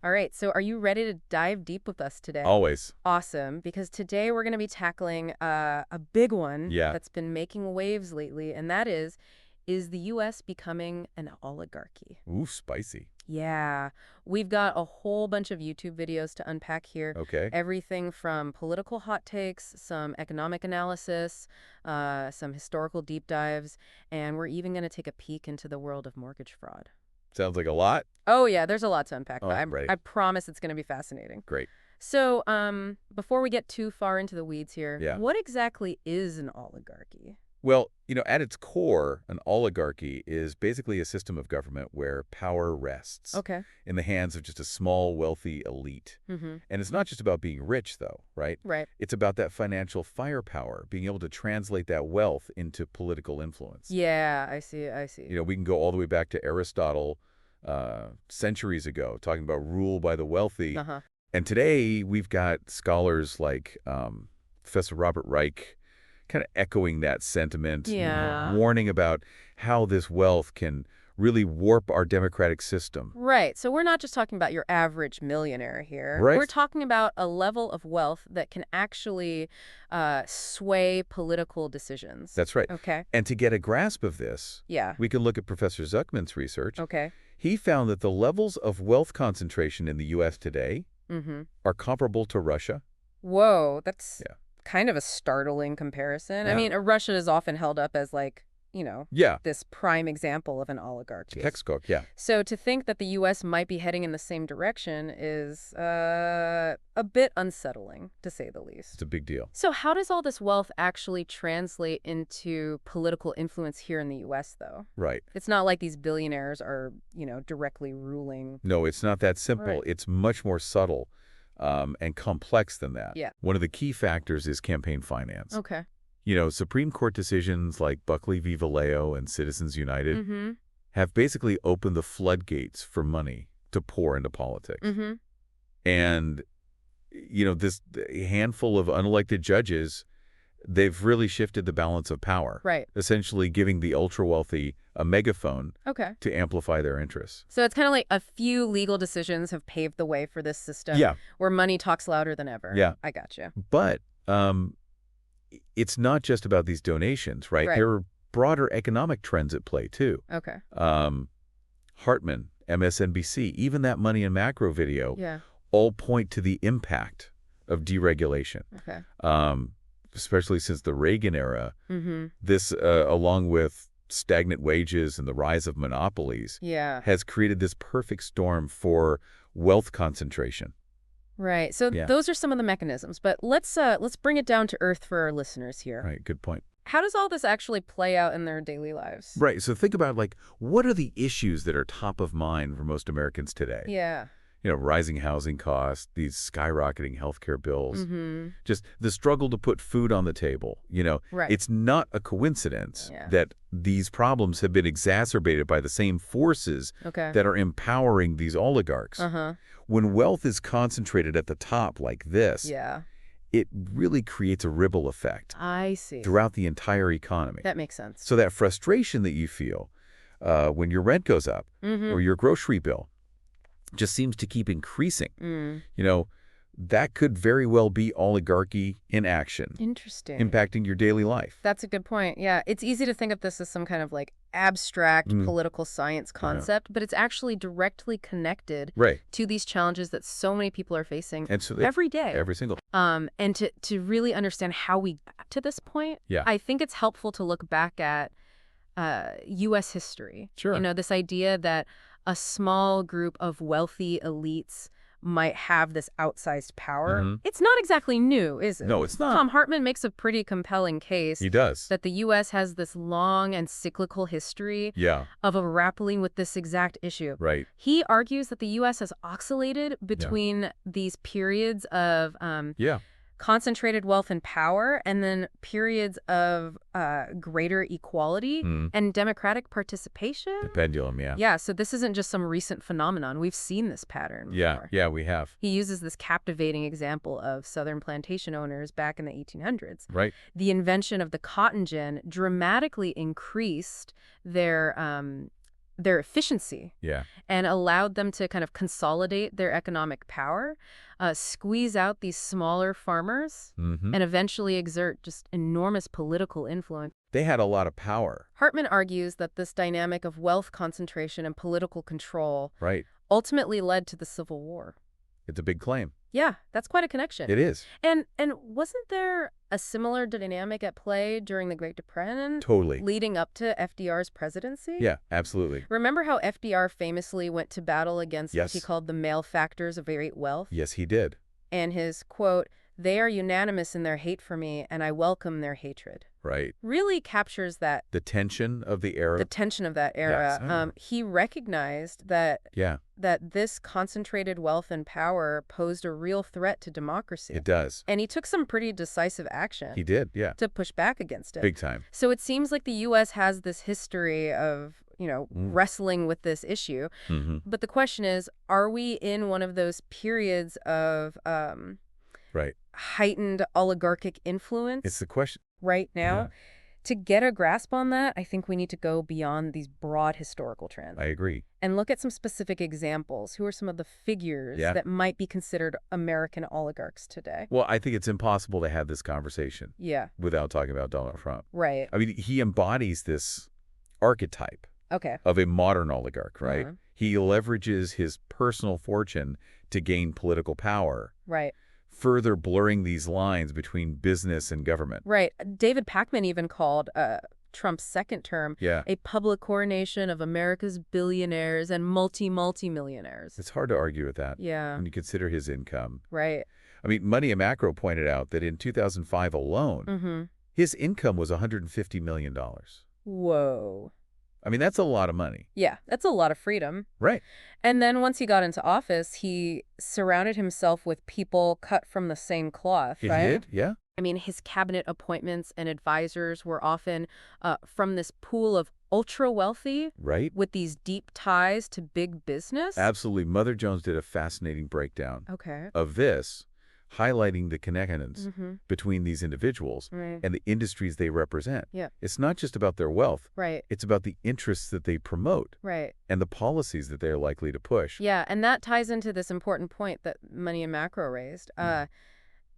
All right, so are you ready to dive deep with us today? Always. Awesome, because today we're going to be tackling a big one Yeah. that's been making waves lately, and that is the U.S. becoming an oligarchy? Ooh, spicy. Yeah, we've got a whole bunch of YouTube videos to unpack here. Okay. Everything from political hot takes, some economic analysis, some historical deep dives, and we're even going to take a peek into the world of mortgage fraud. Sounds like a lot. Oh yeah, there's a lot to unpack, Oh, but I'm ready. I promise it's going to be fascinating. Great. So, before we get too far into the weeds here, Yeah. what exactly is an oligarchy? Well, at its core, an oligarchy is basically a system of government where power rests Okay. in the hands of just a small, wealthy elite. Mm-hmm. And it's not just about being rich, though, right? Right. It's about that financial firepower, being able to translate that wealth into political influence. Yeah, I see. I see. We can go all the way back to Aristotle centuries ago, talking about rule by the wealthy. Uh-huh. And today, we've got scholars like Professor Robert Reich kind of echoing that sentiment, Yeah. warning about how this wealth can really warp our democratic system. Right. So we're not just talking about your average millionaire here. Right. We're talking about a level of wealth that can actually sway political decisions. That's right. Okay. And to get a grasp of this, Yeah. we can look at Professor Zuckman's research. Okay. He found that the levels of wealth concentration in the U.S. today Mm-hmm. are comparable to Russia. Whoa, that's Yeah. kind of a startling comparison. I Yeah. mean, Russia is often held up as Yeah. this prime example of an oligarchy. Textbook, yeah. So to think that the U.S. might be heading in the same direction is a bit unsettling, to say the least. It's a big deal. So how does all this wealth actually translate into political influence here in the U.S., though? Right. It's not like these billionaires are, directly ruling. No, it's not that simple. Right. It's much more subtle and complex than that. Yeah. One of the key factors is campaign finance. Okay. Supreme Court decisions like Buckley v. Valeo and Citizens United Mm-hmm. have basically opened the floodgates for money to pour into politics. Mm-hmm. And, this handful of unelected judges, they've really shifted the balance of power. Right. Essentially giving the ultra-wealthy a megaphone Okay. to amplify their interests. So it's kind of like a few legal decisions have paved the way for this system. Yeah. Where money talks louder than ever. Yeah. I gotcha. But it's not just about these donations, right? Right. There are broader economic trends at play, too. Okay. Hartman, MSNBC, even that Money and Macro video, Yeah. all point to the impact of deregulation, Okay. especially since the Reagan era. Mm-hmm. This, along with stagnant wages and the rise of monopolies, Yeah. has created this perfect storm for wealth concentration. Right. So Yeah. those are some of the mechanisms, but let's bring it down to earth for our listeners here. Right, good point. How does all this actually play out in their daily lives? Right, so think about, what are the issues that are top of mind for most Americans today? Yeah. Rising housing costs, these skyrocketing healthcare bills, Mm-hmm. just the struggle to put food on the table. Right. It's not a coincidence Yeah. that these problems have been exacerbated by the same forces Okay. that are empowering these oligarchs. Uh-huh. When wealth is concentrated at the top like this, Yeah. it really creates a ripple effect I see. throughout the entire economy. That makes sense. So that frustration that you feel when your rent goes up Mm-hmm. or your grocery bill just seems to keep increasing. Mm. That could very well be oligarchy in action, Interesting. impacting your daily life. That's a good point. Yeah. It's easy to think of this as some kind of abstract Mm. political science concept, but it's actually directly connected Right. to these challenges that so many people are facing And so every day. every single. And to really understand how we got to this point, Yeah. I think it's helpful to look back at U.S. history. Sure. This idea that a small group of wealthy elites might have this outsized power. Mhm. It's not exactly new, is it? No, it's not. Tom Hartman makes a pretty compelling case He does. that the U.S. has this long and cyclical history Yeah. of grappling with this exact issue. Right. He argues that the U.S. has oscillated between these periods of Yeah. concentrated wealth and power and then periods of greater equality Mm. and democratic participation. The pendulum. Yeah. Yeah, so this isn't just some recent phenomenon. We've seen this pattern Yeah. before. Yeah. We have. He uses this captivating example of Southern plantation owners back in the 1800s. Right. The invention of the cotton gin dramatically increased their their efficiency Yeah. and allowed them to kind of consolidate their economic power, squeeze out these smaller farmers, Mm-hmm. and eventually exert just enormous political influence. They had a lot of power. Hartman argues that this dynamic of wealth concentration and political control Right. ultimately led to the Civil War. It's a big claim. Yeah, that's quite a connection. It is. And wasn't there a similar dynamic at play during the Great Depression, Totally. leading up to FDR's presidency? Yeah, absolutely. Remember how FDR famously went to battle against what he Yes. called the malefactors of great wealth? Yes, he did. And his quote, "They are unanimous in their hate for me, and I welcome their hatred," Right. really captures that The tension of the era. the tension of that era. Yes. He recognized that Yeah, this concentrated wealth and power posed a real threat to democracy. it does. And he took some pretty decisive action He did, yeah. to push back against it. Big time. So it seems like the U.S. has this history of, wrestling with this issue. Mm-hmm. But the question is, are we in one of those periods of Right. heightened oligarchic influence It's the question. right now? Yeah. To get a grasp on that, I think we need to go beyond these broad historical trends I agree. and look at some specific examples. Who are some of the figures Yeah. that might be considered American oligarchs today? Well, I think it's impossible to have this conversation Yeah, without talking about Donald Trump. right. I mean, he embodies this archetype Okay. of a modern oligarch, right? Uh-huh. He leverages his personal fortune to gain political power, Right. further blurring these lines between business and government. Right. David Pachman even called Trump's second term Yeah. a public coronation of America's billionaires and multi-millionaires. It's hard to argue with that Yeah, when you consider his income. right. I mean, Money and Macro pointed out that in 2005 alone, Mm-hmm. his income was $150 million. Whoa. I mean, that's a lot of money. Yeah, that's a lot of freedom. Right. And then once he got into office, he surrounded himself with people cut from the same cloth, He right? did, yeah. I mean, his cabinet appointments and advisors were often from this pool of ultra-wealthy Right. with these deep ties to big business. Absolutely. Mother Jones did a fascinating breakdown Okay. of this, highlighting the connections Mm-hmm. between these individuals Right. and the industries they represent. Yeah. It's not just about their wealth. Right. It's about the interests that they promote Right. and the policies that they're likely to push. Yeah, and that ties into this important point that Money and Macro raised.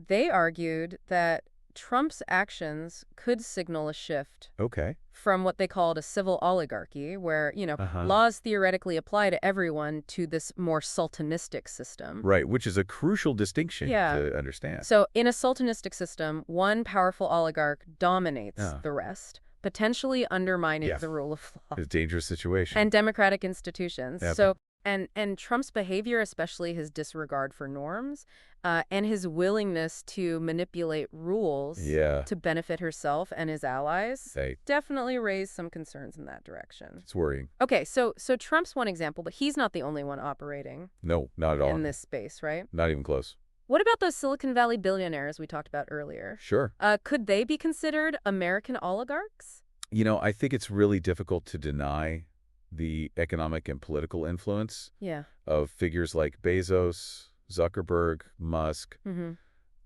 They argued that Trump's actions could signal a shift Okay. from what they called a civil oligarchy, where, Uh-huh. laws theoretically apply to everyone, to this more sultanistic system. Right, which is a crucial distinction Yeah. to understand. So in a sultanistic system, one powerful oligarch dominates Ah. the rest, potentially undermining Yeah. the rule of law It's a dangerous situation. and democratic institutions. Yep. So and Trump's behavior, especially his disregard for norms, and his willingness to manipulate rules Yeah. to benefit herself and his allies, Hey, definitely raised some concerns in that direction. it's worrying. Okay, so Trump's one example, but he's not the only one operating No, not at all. in this space, right? Not even close. What about those Silicon Valley billionaires we talked about earlier? Sure. Could they be considered American oligarchs? I think it's really difficult to deny the economic and political influence Yeah. of figures like Bezos, Zuckerberg, Musk. Mm-hmm.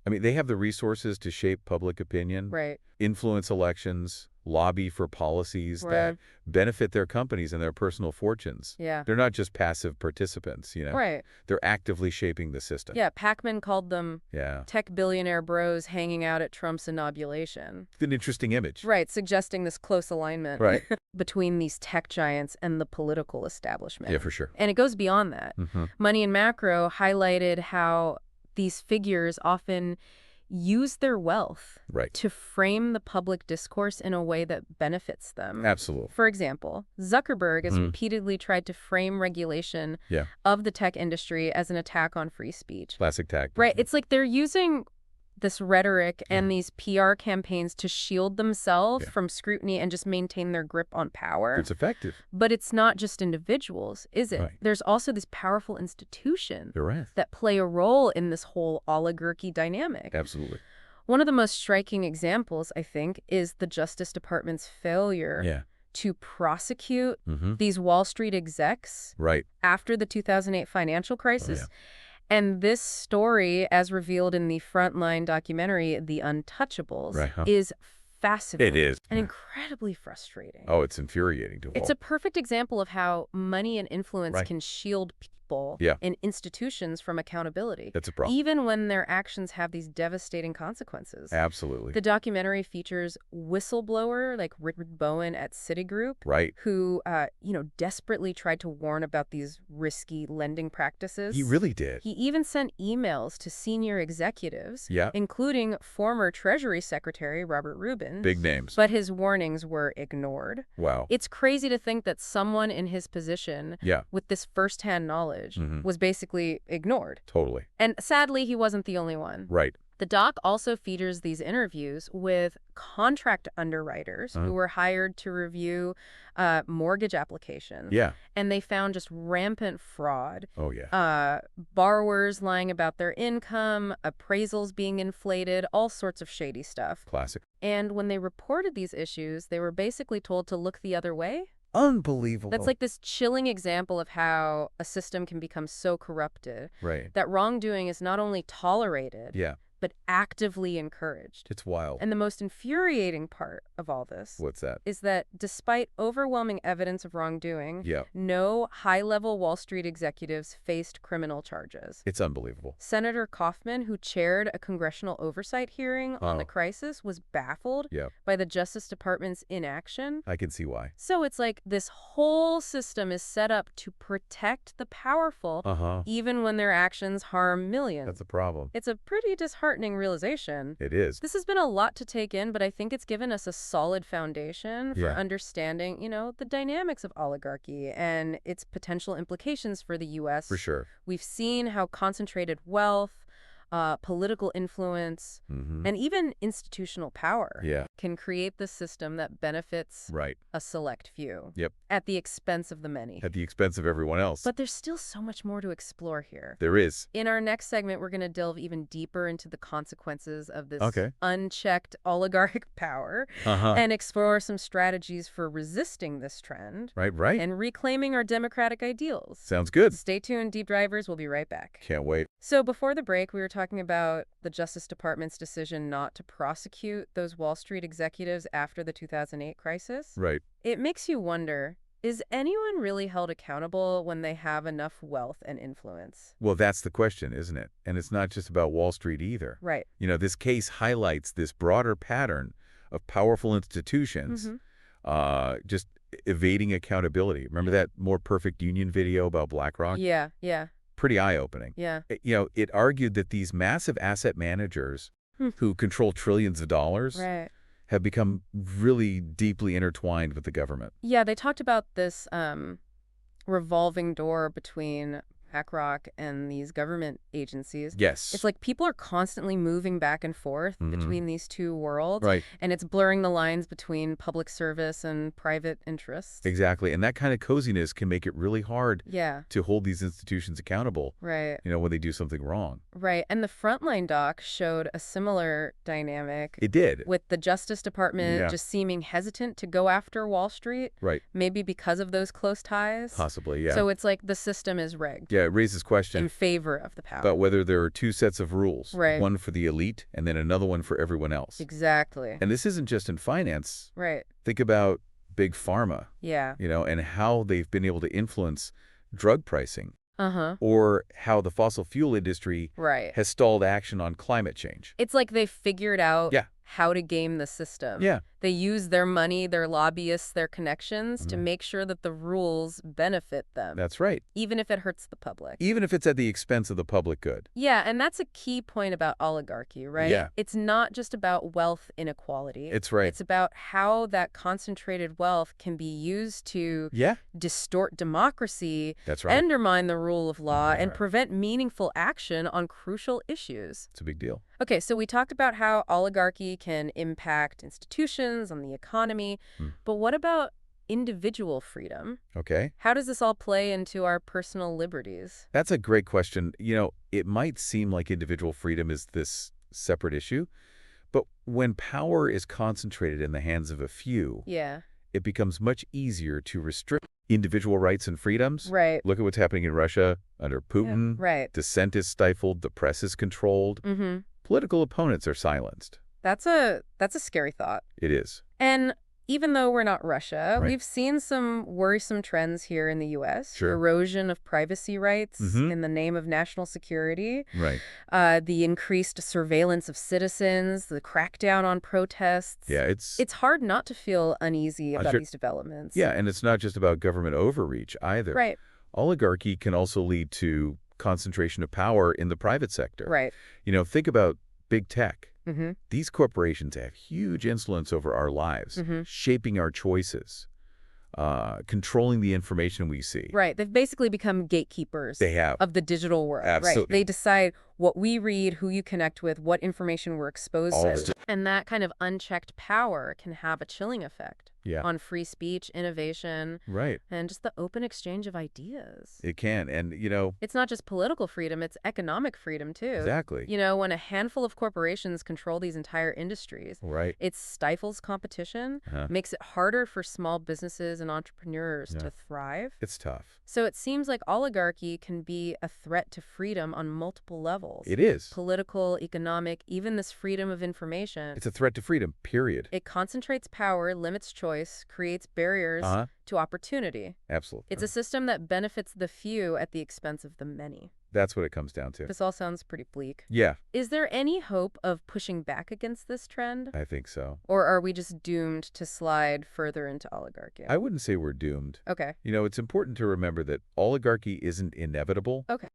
I mean, they have the resources to shape public opinion, Right. influence elections, lobby for policies Right. that benefit their companies and their personal fortunes. Yeah. They're not just passive participants, Right. They're actively shaping the system. Yeah, Pachman called them Yeah. tech billionaire bros hanging out at Trump's inauguration. It's an interesting image. Right, suggesting this close alignment Right. between these tech giants and the political establishment. Yeah, for sure. And it goes beyond that. Mm-hmm. Money and Macro highlighted how these figures often use their wealth Right. to frame the public discourse in a way that benefits them. Absolutely. For example, Zuckerberg has Mhm. repeatedly tried to frame regulation Yeah. of the tech industry as an attack on free speech. Classic tactic. Right. It's like they're using this rhetoric and these PR campaigns to shield themselves Yeah. from scrutiny and just maintain their grip on power. It's effective. But it's not just individuals, is it? Right. There's also these powerful institutions You're right. that play a role in this whole oligarchy dynamic. Absolutely. One of the most striking examples, I think, is the Justice Department's failure Yeah. to prosecute Mm-hmm. these Wall Street execs Right. after the 2008 financial crisis. yeah. And this story, as revealed in the Frontline documentary, The Untouchables, Right, huh. is It fascinating is. and incredibly frustrating. Oh, it's infuriating to It's all. a perfect example of how money and influence Right. can shield people Yeah, and institutions from accountability, that's a problem. even when their actions have these devastating consequences. Absolutely. The documentary features whistleblower like Richard Bowen at Citigroup, Right. who, desperately tried to warn about these risky lending He practices. really did. He even sent emails to senior executives, Yeah. including former Treasury Secretary Robert Rubin, Big names. but his warnings were ignored. Wow. It's crazy to think that someone in his position Yeah. with this firsthand knowledge Hmm. was basically ignored. Totally. And sadly, he wasn't the only one. Right. The doc also features these interviews with contract underwriters who were hired to review mortgage applications. Yeah. And they found just rampant fraud. Oh, yeah. Borrowers lying about their income, appraisals being inflated, all sorts of shady stuff. Classic. And when they reported these issues, they were basically told to look the other way. Unbelievable. That's like this chilling example of how a system can become so corrupted Right. that wrongdoing is not only tolerated, Yeah. but actively encouraged. It's wild. And the most infuriating part of all this What's that? is that despite overwhelming evidence of wrongdoing, Yeah. no high-level Wall Street executives faced criminal charges. It's unbelievable. Senator Kaufman, who chaired a congressional oversight hearing on the crisis, was baffled Yeah. by the Justice Department's inaction. I can see why. So it's like this whole system is set up to protect the powerful, even when their actions harm millions. That's a problem. It's a pretty disheartening realization. It is. This has been a lot to take in, but I think it's given us a solid foundation for Yeah. understanding, the dynamics of oligarchy and its potential implications for the U.S. For sure. We've seen how concentrated wealth, political influence, and even institutional power Yeah. can create the system that benefits Right. a select few Yep. at the expense of the many. At the expense of everyone else. But there's still so much more to explore here. There is. In our next segment, we're going to delve even deeper into the consequences of this Okay. unchecked oligarchic power and explore some strategies for resisting this trend Right. and reclaiming our democratic ideals. Sounds good. Stay tuned, Deep Drivers. We'll be right back. Can't wait. So before the break, we were talking about the Justice Department's decision not to prosecute those Wall Street executives after the 2008 crisis. Right. It makes you wonder, is anyone really held accountable when they have enough wealth and influence? Well, that's the question, isn't it? And it's not just about Wall Street either. Right. This case highlights this broader pattern of powerful institutions just evading accountability. Remember that More Perfect Union video about BlackRock? Yeah. Pretty eye-opening. Yeah. It argued that these massive asset managers who control trillions of dollars Right. have become really deeply intertwined with the government. Yeah, they talked about this revolving door between BlackRock and these government agencies. Yes. It's like people are constantly moving back and forth between these two worlds. Right. And it's blurring the lines between public service and private interests. Exactly. And that kind of coziness can make it really hard Yeah. to hold these institutions accountable, Right. when they do something wrong. Right. And the Frontline doc showed a similar dynamic. It did. With the Justice Department just seeming hesitant to go after Wall Street. Right. Maybe because of those close ties. Possibly, yeah. So it's like the system is rigged. Yeah, it raises In question favor of the power. about whether there are two sets of rules. Right. One for the elite and then another one for everyone else. Exactly. And this isn't just in finance. Right. Think about big pharma, Yeah. and how they've been able to influence drug pricing. Uh-huh. Or how the fossil fuel industry Right. has stalled action on climate change. It's like they figured out Yeah. how to game the system. Yeah. They use their money, their lobbyists, their connections to make sure that the rules benefit them, That's right. even if it hurts the public. Even if it's at the expense of the public good. Yeah, and that's a key point about oligarchy, right? Yeah. It's not just about wealth inequality. It's right. It's about how that concentrated wealth can be used to Yeah. distort democracy, That's right. undermine the rule of law, and Right. prevent meaningful action on crucial issues. It's a big deal. Okay, so we talked about how oligarchy can impact institutions, on the economy, but what about individual freedom? Okay. How does this all play into our personal liberties? That's a great question. It might seem like individual freedom is this separate issue, but when power is concentrated in the hands of a few, Yeah. it becomes much easier to restrict individual rights and freedoms. Right. Look at what's happening in Russia under Putin. Right. Dissent is stifled, the press is controlled, political opponents are silenced. That's a scary thought. It is. And even though we're not Russia, Right. we've seen some worrisome trends here in the U.S. Sure. Erosion of privacy rights Mm-hmm. in the name of national security, Right. the increased surveillance of citizens, the crackdown on protests. Yeah, It's hard not to feel uneasy about sure. these developments. Yeah, and it's not just about government overreach either. Right, Oligarchy can also lead to concentration of power in the private sector. right. Think about big tech. Mm-hmm. These corporations have huge influence over our lives, Mm-hmm. shaping our choices, controlling the information we see. Right. They've basically become gatekeepers They have. of the digital world. Absolutely. Right. They decide what we read, who you connect with, what information we're exposed All to. this. And that kind of unchecked power can have a chilling effect Yeah. on free speech, innovation, Right. and just the open exchange of ideas. It can. And, It's not just political freedom, it's economic freedom, too. exactly. When a handful of corporations control these entire industries, Right. it stifles competition, Uh-huh. makes it harder for small businesses and entrepreneurs Yeah. to thrive. It's tough. So it seems like oligarchy can be a threat to freedom on multiple levels. It is. Political, economic, even this freedom of information. It's a threat to freedom, period. It concentrates power, limits choice, creates barriers Uh-huh. to opportunity. Absolutely. It's a system that benefits the few at the expense of the many. That's what it comes down to. This all sounds pretty bleak. Yeah, Is there any hope of pushing back against this trend? I think so. Or are we just doomed to slide further into oligarchy? I wouldn't say we're doomed. Okay. It's important to remember that oligarchy isn't inevitable. Okay.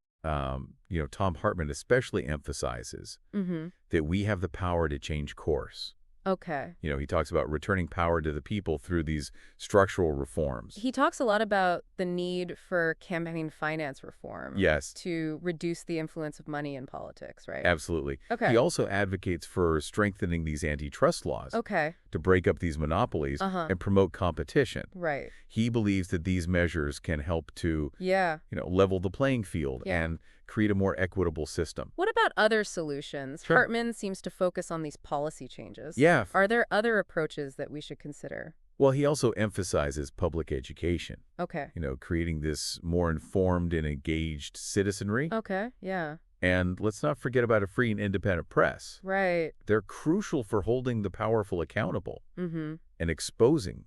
Tom Hartman especially emphasizes Mm-hmm. that we have the power to change course. Okay. He talks about returning power to the people through these structural reforms. He talks a lot about the need for campaign finance reform. Yes, To reduce the influence of money in politics, right? absolutely. Okay. He also advocates for strengthening these antitrust laws Okay. to break up these monopolies Uh-huh. and promote competition. Right. He believes that these measures can help to, Yeah. level the playing field Yeah. and create a more equitable system. What about other solutions? Sure. Hartman seems to focus on these policy changes. Yeah. Are there other approaches that we should consider? Well, he also emphasizes public education, Okay. creating this more informed and engaged citizenry. Okay. Yeah. And let's not forget about a free and independent press. Right. They're crucial for holding the powerful accountable Mm-hmm. and exposing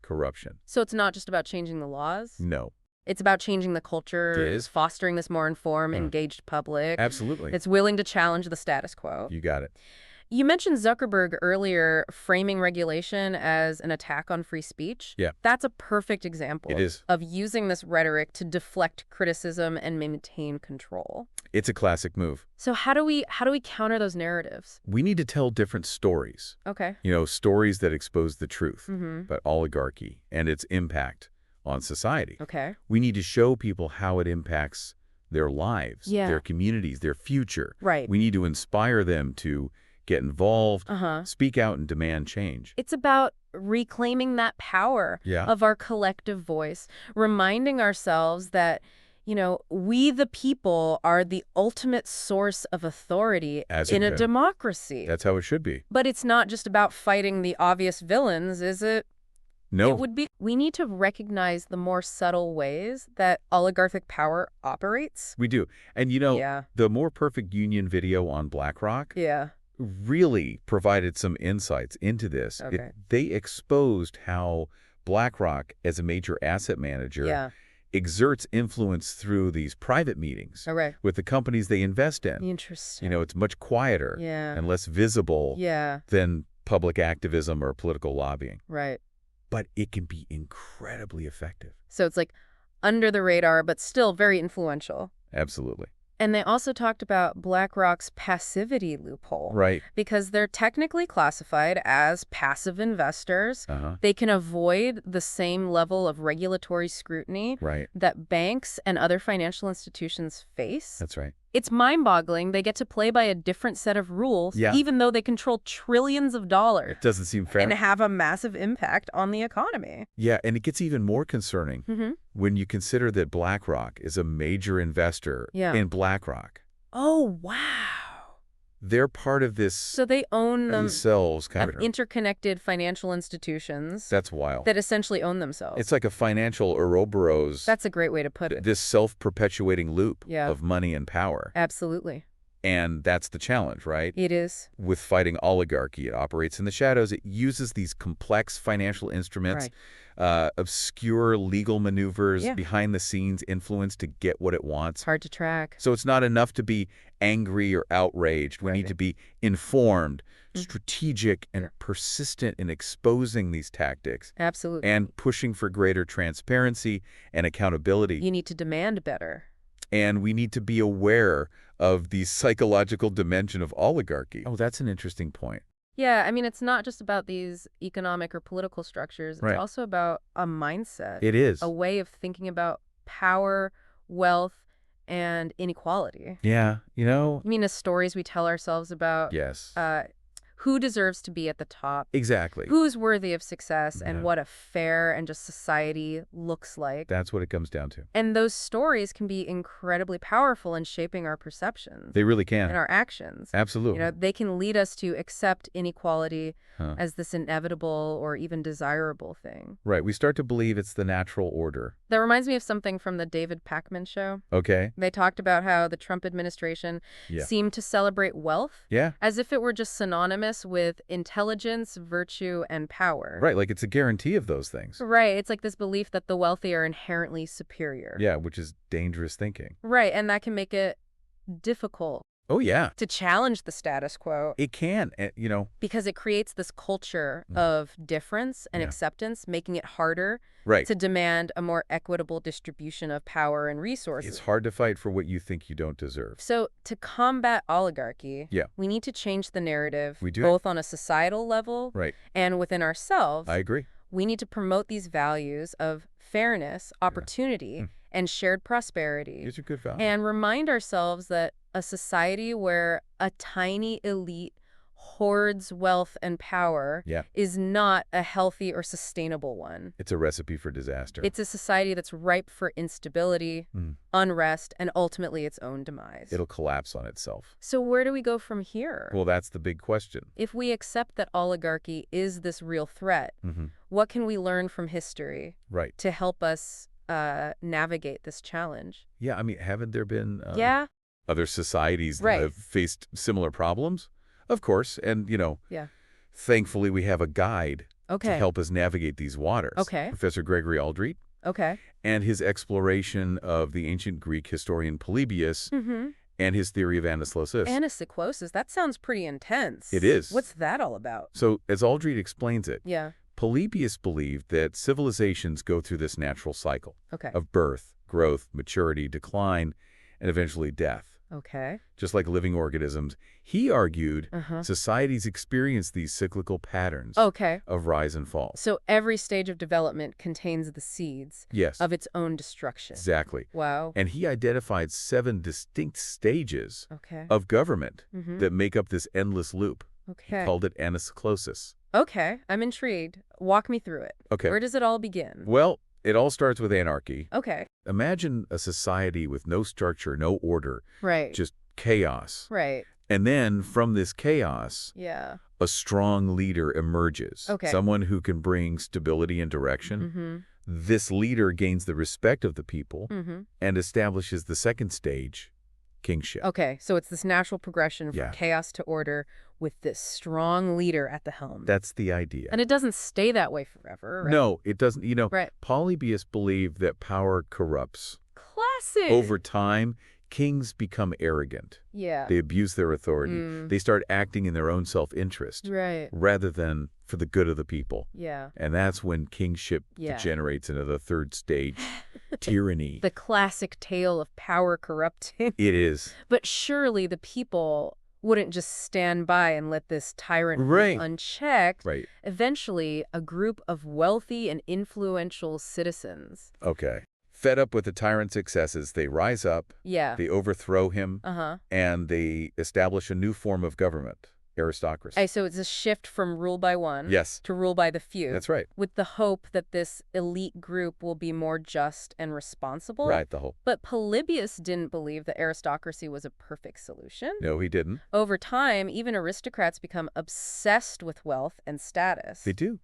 corruption. So it's not just about changing the laws? No. It's about changing the culture, It is. fostering this more informed, Uh. engaged public. Absolutely. It's willing to challenge the status quo. You got it. You mentioned Zuckerberg earlier, framing regulation as an attack on free speech. Yeah. That's a perfect example It is. of using this rhetoric to deflect criticism and maintain control. It's a classic move. So how do we counter those narratives? We need to tell different stories. Okay. Stories that expose the truth Mm-hmm. about oligarchy and its impact on society. Okay. We need to show people how it impacts their lives, Yeah. their communities, their future. Right. We need to inspire them to get involved, Uh-huh. speak out, and demand change. It's about reclaiming that power Yeah. of our collective voice, reminding ourselves that, we the people are the ultimate source of authority As it in a should. democracy. That's how it should be. But it's not just about fighting the obvious villains, is it? No. It would be. We need to recognize the more subtle ways that oligarchic power operates. We do. And Yeah. the More Perfect Union video on BlackRock Yeah. really provided some insights into this. Okay. They exposed how BlackRock, as a major asset manager, Yeah. exerts influence through these private meetings Okay. with the companies they invest in. Interesting. It's much quieter Yeah. and less visible Yeah. than public activism or political lobbying. Right. But it can be incredibly effective. So it's like under the radar, but still very influential. Absolutely. And they also talked about BlackRock's passivity loophole. Right. Because they're technically classified as passive investors. Uh-huh. They can avoid the same level of regulatory scrutiny Right. that banks and other financial institutions face. That's right. It's mind-boggling. They get to play by a different set of rules, Yeah. even though they control trillions of dollars It doesn't seem fair. and have a massive impact on the economy. Yeah, and it gets even more concerning Mm-hmm. when you consider that BlackRock is a major investor Yeah. in BlackRock. Oh, wow. They're part of this So they own themselves kind of. interconnected financial institutions That's wild. that essentially own themselves. It's like a financial Ouroboros, That's a great way to put it. this self-perpetuating loop Yeah. of money and power. Absolutely. And that's the challenge, right? It is. With fighting oligarchy, it operates in the shadows. It uses these complex financial instruments, Right. obscure legal maneuvers, Yeah. behind the scenes influence to get what it wants. Hard to track. So it's not enough to be angry or outraged. We need Right. to be informed, Mhm. strategic, and Yeah. persistent in exposing these tactics Absolutely. and pushing for greater transparency and accountability. You need to demand better. And we need to be aware of the psychological dimension of oligarchy. Oh, that's an interesting point. Yeah, I mean, it's not just about these economic or political structures. It's Right. also about a mindset, It is. a way of thinking about power, wealth, and inequality. Yeah, I mean, the stories we tell ourselves about yes. who deserves to be at the top, Exactly. who's worthy of success, Yeah. and what a fair and just society looks like. That's what it comes down to. And those stories can be incredibly powerful in shaping our perceptions They really can. and our actions. Absolutely. They can lead us to accept inequality Huh. as this inevitable or even desirable thing. Right. We start to believe it's the natural order. That reminds me of something from the David Pakman show. Okay. They talked about how the Trump administration Yeah. seemed to celebrate wealth Yeah. as if it were just synonymous with intelligence, virtue, and power. Right. Like it's a guarantee of those things. Right. It's like this belief that the wealthy are inherently superior. Yeah, which is dangerous thinking. Right. And that can make it difficult Oh, yeah. to challenge the status quo It can. because it creates this culture Mm. of difference and Yeah. acceptance, making it harder Right. to demand a more equitable distribution of power and resources. It's hard to fight for what you think you don't deserve. So to combat oligarchy, Yeah. we need to change the narrative, We do. both on a societal level Right. and within ourselves. I agree. We need to promote these values of fairness, opportunity, Mm. and shared prosperity. These are good values. And remind ourselves that a society where a tiny elite hoards wealth and power Yeah. is not a healthy or sustainable one. It's a recipe for disaster. It's a society that's ripe for instability, Mm. unrest, and ultimately its own demise. It'll collapse on itself. So where do we go from here? Well, that's the big question. If we accept that oligarchy is this real threat, Mm-hmm. what can we learn from history Right. to help us navigate this challenge? Yeah, I mean, haven't there been Yeah? other societies that Right. have faced similar problems? Of course. And, Yeah. thankfully we have a guide to Okay. help us navigate these waters. Okay. Professor Gregory Aldrete Okay. and his exploration of the ancient Greek historian Polybius Mm-hmm. and his theory of anicyclosis. Anicyclosis, that sounds pretty intense. It is. What's that all about? So, as Aldrete explains it, Yeah. Polybius believed that civilizations go through this natural cycle Okay. of birth, growth, maturity, decline, and eventually death. Okay. Just like living organisms, he argued Uh-huh. societies experience these cyclical patterns Okay. of rise and fall. So every stage of development contains the seeds Yes, of its own destruction. exactly. Wow. And he identified 7 distinct stages Okay. of government Mm-hmm. that make up this endless loop. He Okay. called it anicyclosis. Okay. I'm intrigued. Walk me through it. Okay. Where does it all begin? Well, it all starts with anarchy. Okay. Imagine a society with no structure, no order, Right. just chaos. Right. And then from this chaos, Yeah. a strong leader emerges. Okay. Someone who can bring stability and direction. Mm-hmm. This leader gains the respect of the people Mm-hmm. and establishes the second stage, kingship. Okay. So it's this natural progression from Yeah. chaos to order with this strong leader at the helm. That's the idea. And it doesn't stay that way forever, right? No, it doesn't. Right. Polybius believed that power corrupts. Classic. Over time, kings become arrogant. Yeah. They abuse their authority. Mm. They start acting in their own self-interest Right. rather than for the good of the people. Yeah. And that's when kingship Yeah. degenerates into the third stage, tyranny. The classic tale of power corrupting. It is. But surely the people wouldn't just stand by and let this tyrant be Right. unchecked. Right. Eventually, a group of wealthy and influential citizens. Okay. Fed up with the tyrant's excesses, they rise up, Yeah. they overthrow him, Uh-huh. and they establish a new form of government, aristocracy. So it's a shift from rule by one Yes, to rule by the few. that's right. With the hope that this elite group will be more just and responsible. Right, the whole. But Polybius didn't believe that aristocracy was a perfect solution. No, he didn't. Over time, even aristocrats become obsessed with wealth and status. They do.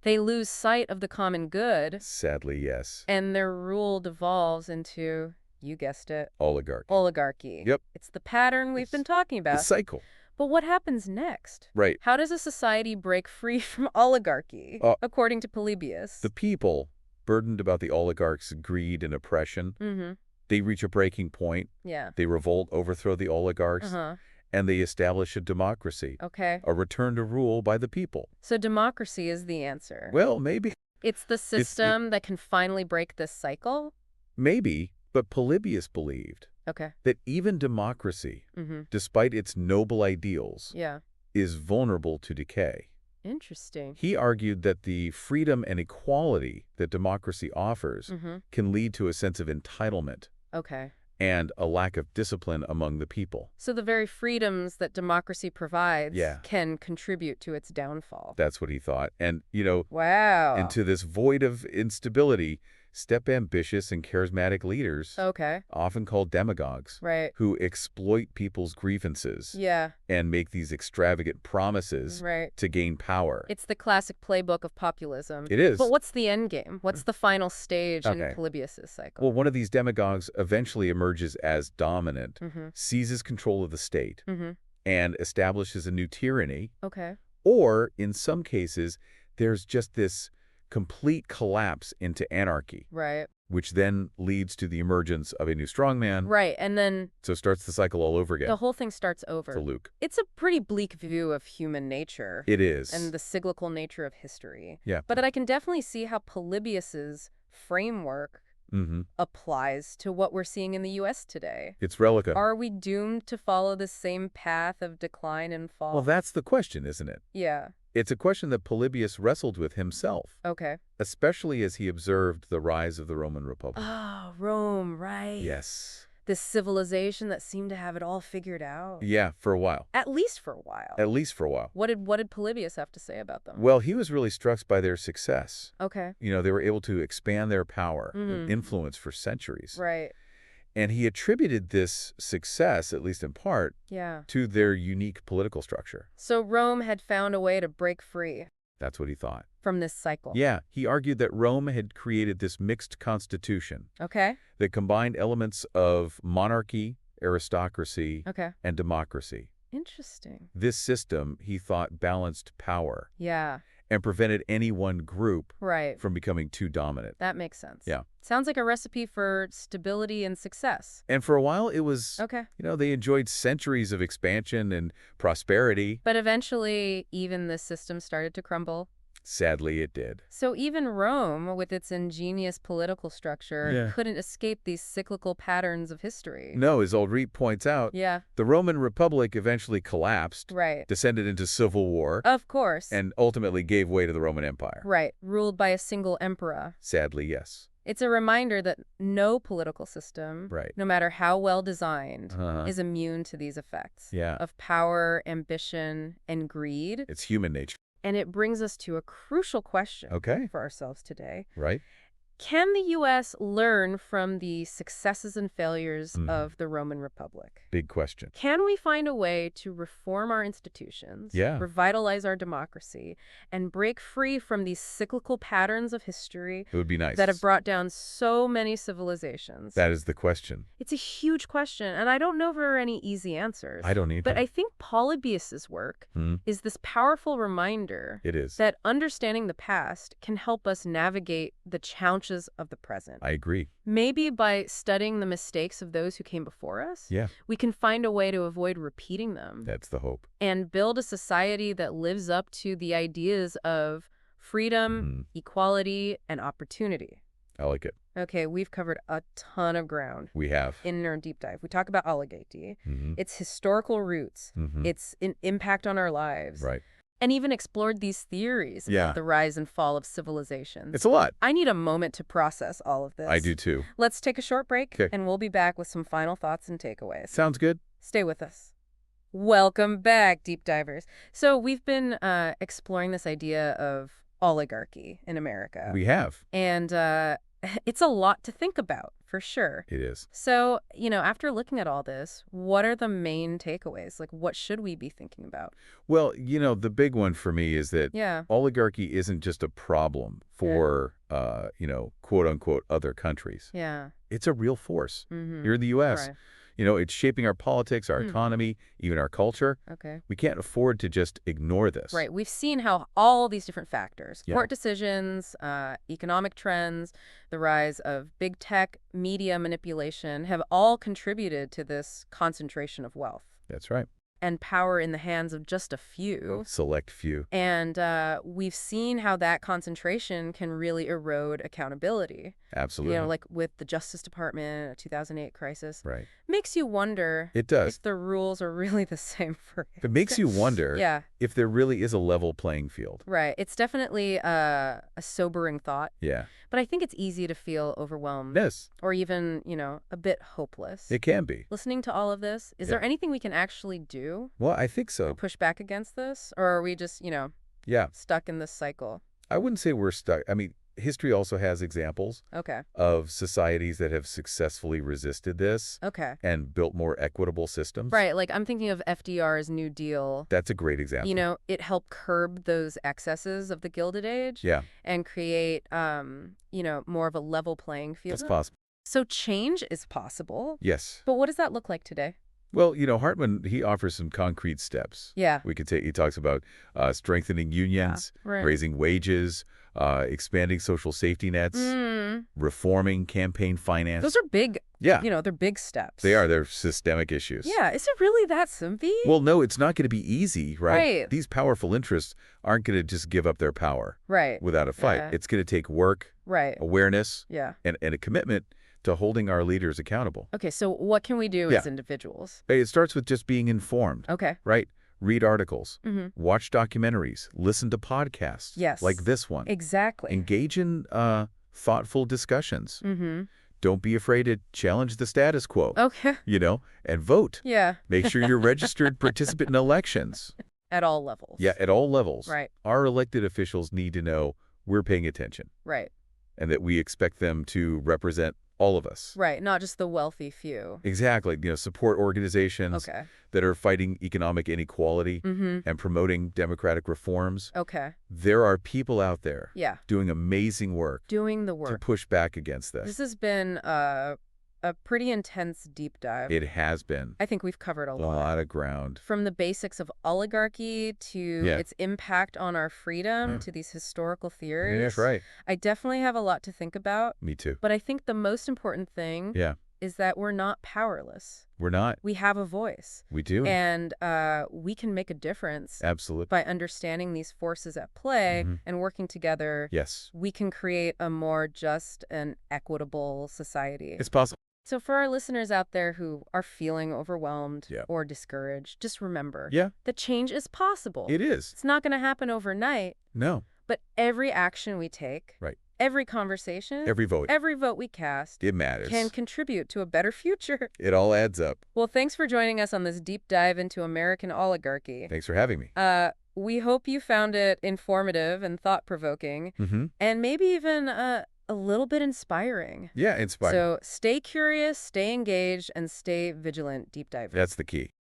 They lose sight of the common good, Sadly, yes. and their rule devolves into You guessed it. Oligarchy. Oligarchy. Yep. It's the pattern we've been talking The about. cycle. But what happens next? Right. How does a society break free from oligarchy, according to Polybius? The people, burdened about the oligarchs' greed and oppression, they reach a breaking point. Yeah. They revolt, overthrow the oligarchs, and they establish a democracy. Okay. A return to rule by the people. So democracy is the answer. Well, maybe. It's the system that can finally break this cycle? Maybe, but Polybius believed Okay. that even democracy, despite its noble ideals, Yeah. is vulnerable to decay. Interesting. He argued that the freedom and equality that democracy offers can lead to a sense of entitlement Okay. and a lack of discipline among the people. So the very freedoms that democracy provides Yeah. can contribute to its downfall. That's what he thought. And, Wow. into this void of instability, step ambitious and charismatic leaders, Okay. often called demagogues, Right. who exploit people's grievances Yeah. and make these extravagant promises Right. to gain power. It's the classic playbook of populism. It is. But what's the end game? What's the final stage in Okay. Polybius's cycle? Well, one of these demagogues eventually emerges as dominant, seizes control of the state, and establishes a new tyranny. Okay. Or, in some cases, there's just this complete collapse into anarchy, Right. which then leads to the emergence of a new strongman. Right. And then So starts the cycle all over again. the whole thing starts over. To Luke. It's a pretty bleak view of human nature. It is. And the cyclical nature of history. Yeah. But I can definitely see how Polybius's framework applies to what we're seeing in the U.S. today. It's relica. Are we doomed to follow the same path of decline and fall? Well, that's the question, isn't it? Yeah. It's a question that Polybius wrestled with himself, Okay. especially as he observed the rise of the Roman Republic. Oh, Rome, right. Yes. This civilization that seemed to have it all figured out. Yeah, for a while. At least for a while. At least for a while. What did Polybius have to say about them? Well, he was really struck by their success. Okay. They were able to expand their power and influence for centuries. Right. And he attributed this success, at least in part, Yeah. to their unique political structure. So Rome had found a way to break free That's what he thought. from this cycle. Yeah, he argued that Rome had created this mixed constitution Okay. that combined elements of monarchy, aristocracy, Okay. and democracy. Interesting. This system, he thought, balanced power Yeah. and prevented any one group Right. from becoming too dominant. That makes sense. Yeah. Sounds like a recipe for stability and success. And for a while, it was, Okay. they enjoyed centuries of expansion and prosperity. But eventually, even this system started to crumble. Sadly, it did. So even Rome, with its ingenious political structure, couldn't escape these cyclical patterns of history. No, as Aldrich points out, Yeah. the Roman Republic eventually collapsed, Right. descended into civil war, Of course. and ultimately gave way to the Roman Empire. Right. Ruled by a single emperor. Sadly, yes. It's a reminder that no political system, Right. no matter how well designed, Uh-huh. is immune to these effects Yeah. of power, ambition, and greed. It's human nature. And it brings us to a crucial question Okay. for ourselves today. Right? Can the U.S. learn from the successes and failures of the Roman Republic? Big question. Can we find a way to reform our institutions, Yeah. revitalize our democracy, and break free from these cyclical patterns of history It would be nice. that have brought down so many civilizations? That is the question. It's a huge question, and I don't know if there are any easy answers. I don't either. But I think Polybius's work is this powerful reminder It is. that understanding the past can help us navigate the challenges of the present. I agree. Maybe by studying the mistakes of those who came before us, Yeah. we can find a way to avoid repeating them That's the hope. and build a society that lives up to the ideas of freedom, equality, and opportunity. I like it. Okay, we've covered a ton of ground We have. in our deep dive. We talk about oligarchy, Mhm. its historical roots, Mhm. its impact on our lives, Right. and even explored these theories Yeah. about the rise and fall of civilizations. It's a lot. I need a moment to process all of this. I do too. Let's take a short break, 'Kay. and we'll be back with some final thoughts and takeaways. Sounds good. Stay with us. Welcome back, deep divers. So we've been exploring this idea of oligarchy in America. We have. And it's a lot to think about for sure. It is. So, after looking at all this, what are the main takeaways? Like, what should we be thinking about? Well, the big one for me is that Yeah. oligarchy isn't just a problem Okay. for, quote unquote, other countries. Yeah. It's a real force Mm-hmm. here in the U.S. Right. It's shaping our politics, our Hmm. economy, even our culture. Okay. We can't afford to just ignore this. Right. We've seen how all these different factors, Yeah. court decisions, economic trends, the rise of big tech, media manipulation have all contributed to this concentration of wealth That's right. and power in the hands of just a few. Select few. And we've seen how that concentration can really erode accountability. Absolutely. Like with the Justice Department, a 2008 crisis. Right. Makes you wonder It does. if the rules are really the same for It makes you wonder Yeah, if there really is a level playing field. right. It's definitely a sobering thought, Yeah. but I think it's easy to feel overwhelmed Yes, or even, a bit hopeless. it can be. Listening to all of this, is there anything we can actually do Well, I think to so. push back against this? Or are we just, Yeah. stuck in this cycle? I wouldn't say we're stuck. I mean, history also has examples Okay. of societies that have successfully resisted this Okay. and built more equitable systems. Right. Like I'm thinking of FDR's New Deal. That's a great example. It helped curb those excesses of the Gilded Age Yeah, and create, more of a level playing field. that's possible. So change is possible. Yes. But what does that look like today? Well, Hartman, he offers some concrete steps. Yeah. He talks about strengthening unions, Right. raising wages, expanding social safety nets, reforming campaign finance. Those are big, Yeah, they're big steps. they are. They're systemic issues. Yeah. Is it really that simple? Well, no, it's not going to be easy, right? Right. These powerful interests aren't going to just give up their power Right. without a fight. Yeah. It's going to take work, Right. awareness, Yeah. and a commitment to holding our leaders accountable. Okay. So what can we do Yeah. as individuals? Hey, it starts with just being informed, Okay. right? Read articles, Mm-hmm. watch documentaries, listen to podcasts Yes. like this one. Exactly. Engage in thoughtful discussions. Mm-hmm. Don't be afraid to challenge the status quo, Okay. and vote. Yeah. Make sure you're registered participant in elections. At all levels. Yeah, at all levels. Right. Our elected officials need to know we're paying attention Right. and that we expect them to represent all of us. Right. Not just the wealthy few. Exactly. Support organizations Okay. that are fighting economic inequality Mm-hmm. and promoting democratic reforms. Okay. There are people out there Yeah. doing amazing work Doing the to work. push back against this. This has been a pretty intense deep dive. It has been I think we've covered a a lot. lot of ground. From the basics of oligarchy to Yeah. its impact on our freedom Yeah. to these historical theories. Yeah, that's right. I definitely have a lot to think about. Me too. But I think the most important thing Yeah, is that we're not powerless. we're not. We have a voice. We do. And we can make a difference Absolutely. by understanding these forces at play Mhm. and working together. Yes. We can create a more just and equitable society. It's possible. So for our listeners out there who are feeling overwhelmed Yeah. or discouraged, just remember Yeah, that change is possible. it is. It's not going to happen overnight, No. but every action we take, Right. every conversation, Every vote. every vote we cast It matters. can contribute to a better future. It all adds up. Well, thanks for joining us on this deep dive into American oligarchy. Thanks for having me. We hope you found it informative and thought-provoking, Mm-hmm. and maybe even a little bit inspiring. Yeah, inspiring. So stay curious, stay engaged, and stay vigilant, deep divers. That's the key.